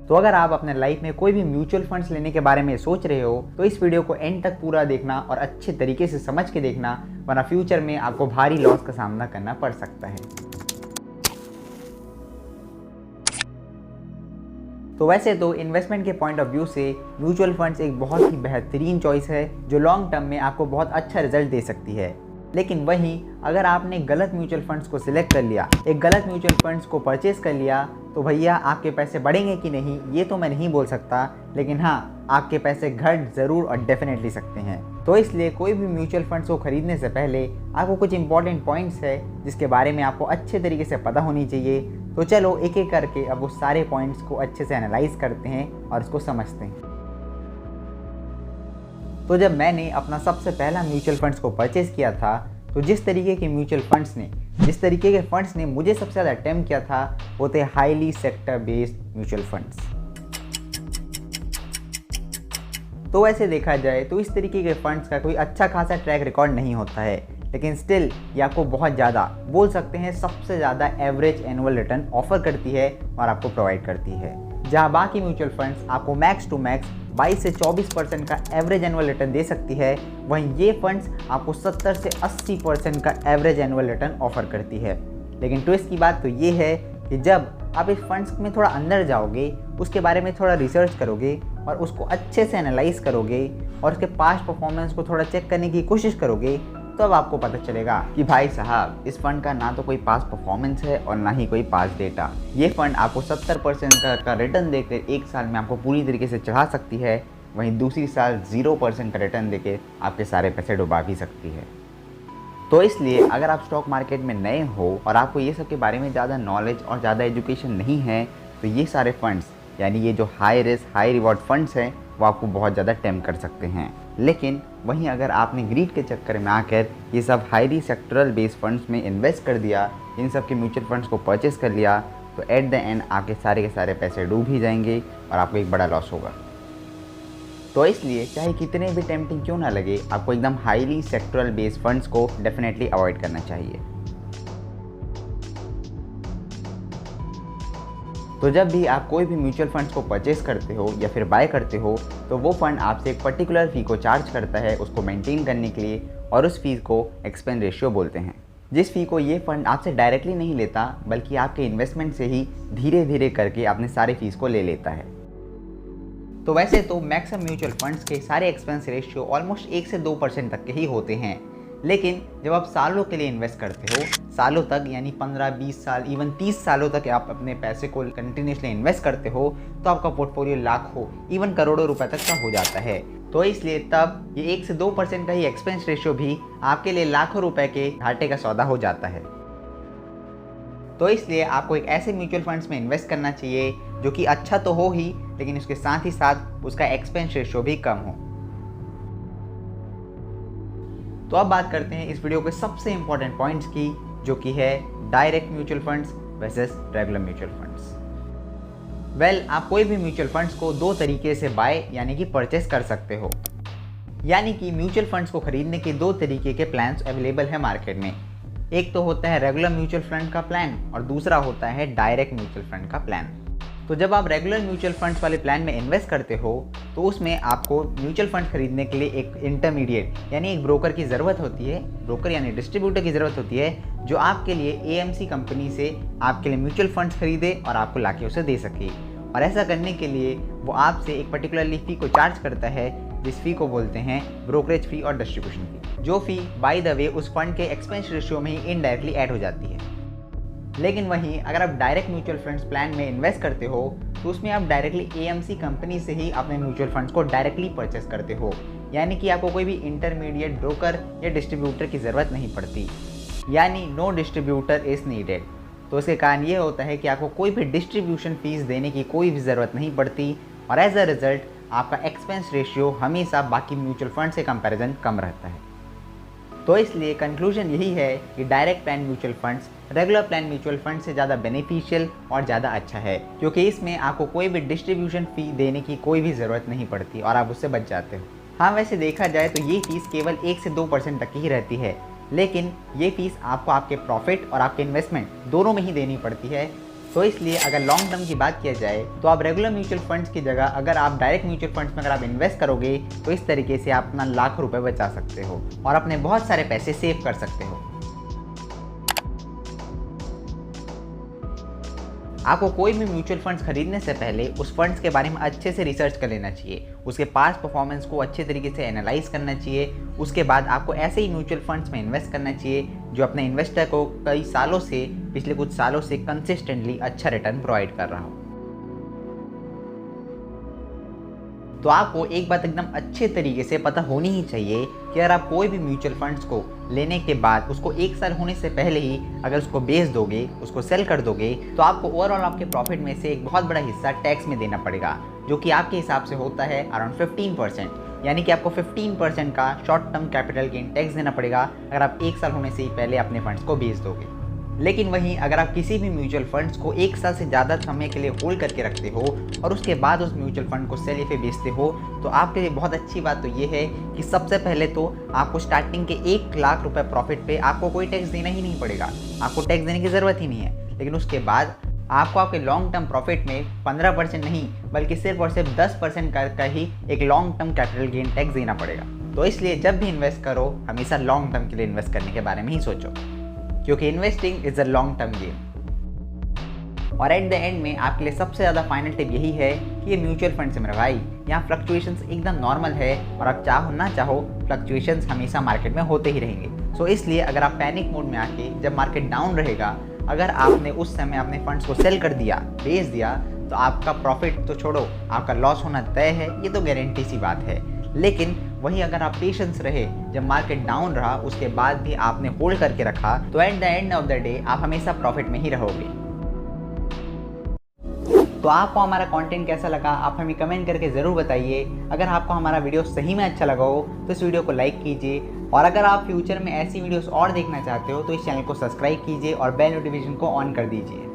तो अगर आप अपने लाइफ में कोई भी म्यूचुअल फंड्स लेने के बारे में सोच रहे हो तो इस वीडियो को एंड तक पूरा देखना और अच्छे तरीके से समझ के देखना, वरना फ्यूचर में आपको भारी लॉस का सामना करना पड़ सकता है। तो वैसे तो इन्वेस्टमेंट के पॉइंट ऑफ व्यू से म्यूचुअल फंड्स एक बहुत ही बेहतरीन चॉइस है जो लॉन्ग टर्म में आपको बहुत अच्छा रिजल्ट दे सकती है। लेकिन वहीं अगर आपने गलत म्यूचुअल फंड्स को सिलेक्ट कर लिया, एक गलत म्यूचुअल फंड्स को परचेज कर लिया, तो भैया आपके पैसे बढ़ेंगे कि नहीं ये तो मैं नहीं बोल सकता, लेकिन हाँ आपके पैसे घट ज़रूर और डेफिनेटली सकते हैं। तो इसलिए कोई भी म्यूचुअल फंड्स को खरीदने से पहले आपको कुछ इंपॉर्टेंट पॉइंट्स है जिसके बारे में आपको अच्छे तरीके से पता होनी चाहिए। तो चलो एक एक करके अब वो सारे पॉइंट्स को अच्छे से एनालाइज करते हैं और इसको समझते हैं। तो जब मैंने अपना सबसे पहला म्यूचुअल फंड्स को परचेज किया था तो जिस तरीके के फंड्स ने मुझे सबसे ज़्यादा टेम्प्ट किया था वो थे highly sector based mutual funds. तो वैसे देखा जाए तो इस तरीके के फंड्स का कोई अच्छा खासा ट्रैक रिकॉर्ड नहीं होता है, लेकिन स्टिल ये आपको बहुत ज़्यादा, बोल सकते हैं सबसे ज़्यादा एवरेज एनुअल रिटर्न ऑफर करती है और आपको प्रोवाइड करती है। जहाँ बाकी म्यूचुअल फंड्स आपको मैक्स टू मैक्स 22 से 24% का एवरेज एनुअल रिटर्न दे सकती है, वहीं ये फंड्स आपको 70 से 80% का एवरेज एनुअल रिटर्न ऑफर करती है। लेकिन ट्विस्ट की बात तो ये है कि जब आप इस फंड्स में थोड़ा अंदर जाओगे, उसके बारे में थोड़ा रिसर्च करोगे और उसको अच्छे से एनालाइज करोगे और उसके पास्ट परफॉर्मेंस को थोड़ा चेक करने की कोशिश करोगे, तो अब आपको पता चलेगा कि भाई साहब इस फंड का ना तो कोई पास परफॉर्मेंस है और ना ही कोई पास डेटा। ये फंड आपको 70% का रिटर्न देकर एक साल में आपको पूरी तरीके से चढ़ा सकती है, वहीं दूसरी साल 0% का रिटर्न देकर आपके सारे पैसे डुबा भी सकती है। तो इसलिए अगर आप स्टॉक मार्केट में नए हो और आपको ये सब के बारे में ज़्यादा नॉलेज और ज़्यादा एजुकेशन नहीं है, तो ये सारे फंड्स यानी ये जो high risk high reward funds हैं वो आपको बहुत ज़्यादा टेम्प्ट कर सकते हैं। लेकिन वहीं अगर आपने ग्रीड के चक्कर में आकर ये सब हाईली सेक्टरल बेस्ड फंड्स में इन्वेस्ट कर दिया, इन सब के म्यूचुअल फंड्स को परचेस कर लिया, तो एट द एंड आपके सारे के सारे पैसे डूब ही जाएंगे और आपको एक बड़ा लॉस होगा। तो इसलिए चाहे कितने भी टेम्प्टिंग क्यों ना लगे, आपको एकदम हाईली सेक्टरल बेस्ड फंड्स को डेफिनेटली अवॉइड करना चाहिए। तो जब भी आप कोई भी म्यूचुअल फंड्स को परचेस करते हो या फिर बाय करते हो, तो वो फंड आपसे एक पर्टिकुलर फ़ी को चार्ज करता है उसको मेंटेन करने के लिए, और उस फीस को एक्सपेंस रेशियो बोलते हैं। जिस फ़ी को ये फंड आपसे डायरेक्टली नहीं लेता, बल्कि आपके इन्वेस्टमेंट से ही धीरे धीरे करके अपने सारे फीस को ले लेता है। तो वैसे तो मैक्सिमम म्यूचुअल फंड्स के सारे एक्सपेंस रेशियो ऑलमोस्ट 1 से 2% तक के ही होते हैं, लेकिन जब आप सालों के लिए इन्वेस्ट करते हो, सालों तक यानी 15-20 साल इवन 30 सालों तक आप अपने पैसे को कंटिन्यूसली इन्वेस्ट करते हो, तो आपका पोर्टफोलियो लाखों इवन करोड़ों रुपए तक का हो जाता है। तो इसलिए तब ये 1 से 2% का ही एक्सपेंस रेशियो भी आपके लिए लाखों रुपए के घाटे का सौदा हो जाता है। तो इसलिए आपको एक ऐसे म्यूचुअल फंड्स में इन्वेस्ट करना चाहिए जो कि अच्छा तो हो ही, लेकिन उसके साथ ही साथ उसका एक्सपेंस रेशियो भी कम हो। तो अब बात करते हैं इस वीडियो के सबसे इंपॉर्टेंट पॉइंट्स की, जो कि है direct mutual funds versus regular mutual funds. आप कोई भी म्यूचुअल फंड्स को दो तरीके से बाय यानी कि परचेस कर सकते हो। यानी कि म्यूचुअल फंड्स को खरीदने के दो तरीके के प्लान्स अवेलेबल है मार्केट में। एक तो होता है रेगुलर म्यूचुअल फंड का प्लान और दूसरा होता है डायरेक्ट म्यूचुअल फंड का प्लान। तो जब आप रेगुलर म्यूचुअल फंड्स वाले प्लान में इन्वेस्ट करते हो, तो उसमें आपको म्यूचुअल फंड खरीदने के लिए एक इंटरमीडिएट यानी एक ब्रोकर की ज़रूरत होती है, ब्रोकर यानी डिस्ट्रीब्यूटर की ज़रूरत होती है, जो आपके लिए एएमसी कंपनी से आपके लिए म्यूचुअल फंड्स खरीदे और आपको लाके उसे दे सके। और ऐसा करने के लिए वो आपसे एक पर्टिकुलरली फ़ी को चार्ज करता है, जिस फ़ी को बोलते हैं ब्रोकरेज फ़ी और डिस्ट्रीब्यूशन फ़ी, जो फ़ी बाय द वे उस फंड के एक्सपेंस रेशियो में ही इनडायरेक्टली ऐड हो जाती है। लेकिन वहीं अगर आप डायरेक्ट म्यूचुअल फंड्स प्लान में इन्वेस्ट करते हो, तो उसमें आप डायरेक्टली एएमसी कंपनी से ही अपने म्यूचुअल फंड्स को डायरेक्टली परचेस करते हो, यानी कि आपको कोई भी इंटरमीडिएट ब्रोकर या डिस्ट्रीब्यूटर की ज़रूरत नहीं पड़ती, यानी नो डिस्ट्रीब्यूटर इज़ नीडेड। तो इसके कारण ये होता है कि आपको कोई भी डिस्ट्रीब्यूशन फीस देने की कोई भी ज़रूरत नहीं पड़ती, और एज अ रिज़ल्ट आपका एक्सपेंस रेशियो हमेशा बाकी म्यूचुअल फंड से कंपैरिजन कम रहता है। तो इसलिए कंक्लूजन यही है कि direct plan mutual funds regular plan mutual fund से ज़्यादा बेनिफिशियल और ज़्यादा अच्छा है, क्योंकि इसमें आपको कोई भी डिस्ट्रीब्यूशन फ़ी देने की कोई भी ज़रूरत नहीं पड़ती और आप उससे बच जाते हो। हाँ, वैसे देखा जाए तो ये फीस केवल 1 से 2% तक की ही रहती है, लेकिन ये फीस आपको आपके प्रॉफिट और आपके इन्वेस्टमेंट दोनों में ही देनी पड़ती है। तो इसलिए अगर लॉन्ग टर्म की बात किया जाए तो आप रेगुलर म्यूचुअल फंड्स की जगह अगर आप डायरेक्ट म्यूचुअल फंड्स में अगर आप इन्वेस्ट करोगे तो इस तरीके से आप अपना लाख रुपए बचा सकते हो और अपने बहुत सारे पैसे सेव कर सकते हो। आपको कोई भी म्यूचुअल फंड्स खरीदने से पहले उस फंड्स के बारे में अच्छे से रिसर्च कर लेना चाहिए, उसके पास्ट परफॉर्मेंस को अच्छे तरीके से एनालाइज करना चाहिए। उसके बाद आपको ऐसे ही म्यूचुअल फंड्स में इन्वेस्ट करना चाहिए जो अपने इन्वेस्टर को कई सालों से, पिछले कुछ सालों से कंसिस्टेंटली अच्छा रिटर्न प्रोवाइड कर रहा हो। तो आपको एक बात एकदम अच्छे तरीके से पता होनी ही चाहिए कि अगर आप कोई भी म्यूचुअल फंड्स को लेने के बाद उसको 1 साल होने से पहले ही अगर उसको बेच दोगे, उसको सेल कर दोगे, तो आपको ओवरऑल आपके प्रॉफिट में से एक बहुत बड़ा हिस्सा टैक्स में देना पड़ेगा, जो कि आपके हिसाब से होता है अराउंड 15%। यानी कि आपको 15% का short term capital gain tax देना पड़ेगा अगर आप 1 साल होने से ही पहले अपने फंड्स को बेच दोगे। लेकिन वहीं अगर आप किसी भी म्यूचुअल फंड्स को 1 साल से ज़्यादा समय के लिए होल्ड करके रखते हो और उसके बाद उस म्यूचुअल फंड को सेल या फिर बेचते हो, तो आपके लिए बहुत अच्छी बात तो ये है कि सबसे पहले तो आपको स्टार्टिंग के 1 लाख रुपए प्रॉफिट पे आपको कोई टैक्स देना ही नहीं पड़ेगा, आपको टैक्स देने की ज़रूरत ही नहीं है। लेकिन उसके बाद आपको आपके लॉन्ग टर्म प्रॉफिट में 15% नहीं बल्कि सिर्फ और सिर्फ 10% का ही एक long term capital gain tax देना पड़ेगा। तो इसलिए जब भी इन्वेस्ट करो हमेशा लॉन्ग टर्म के लिए इन्वेस्ट करने के बारे में ही सोचो, क्योंकि investing is a long term game. और एट द एंड में आपके लिए सबसे ज़्यादा फाइनल टिप यही है कि ये म्यूचुअल फंड से मेरे भाई यहाँ फ्लक्चुएशंस एकदम नॉर्मल है और आप चाहो ना चाहो फ्लक्चुएशंस हमेशा मार्केट में होते ही रहेंगे। सो इसलिए अगर आप पैनिक मोड में आके जब मार्केट डाउन रहेगा, अगर आपने उस समय अपने फंड्स को सेल कर दिया, बेच दिया, तो आपका प्रॉफिट तो छोड़ो, आपका लॉस होना तय है, ये तो गारंटी सी बात है। लेकिन वहीं अगर आप पेशेंस रहे, जब मार्केट डाउन रहा उसके बाद भी आपने होल्ड करके रखा, तो at the end of the day आप हमेशा प्रॉफिट में ही रहोगे। तो आपको हमारा कंटेंट कैसा लगा आप हमें कमेंट करके ज़रूर बताइए। अगर आपको हमारा वीडियो सही में अच्छा लगा हो तो इस वीडियो को लाइक कीजिए, और अगर आप फ्यूचर में ऐसी वीडियोस और देखना चाहते हो तो इस चैनल को सब्सक्राइब कीजिए और बेल नोटिफिकेशन को ऑन कर दीजिए।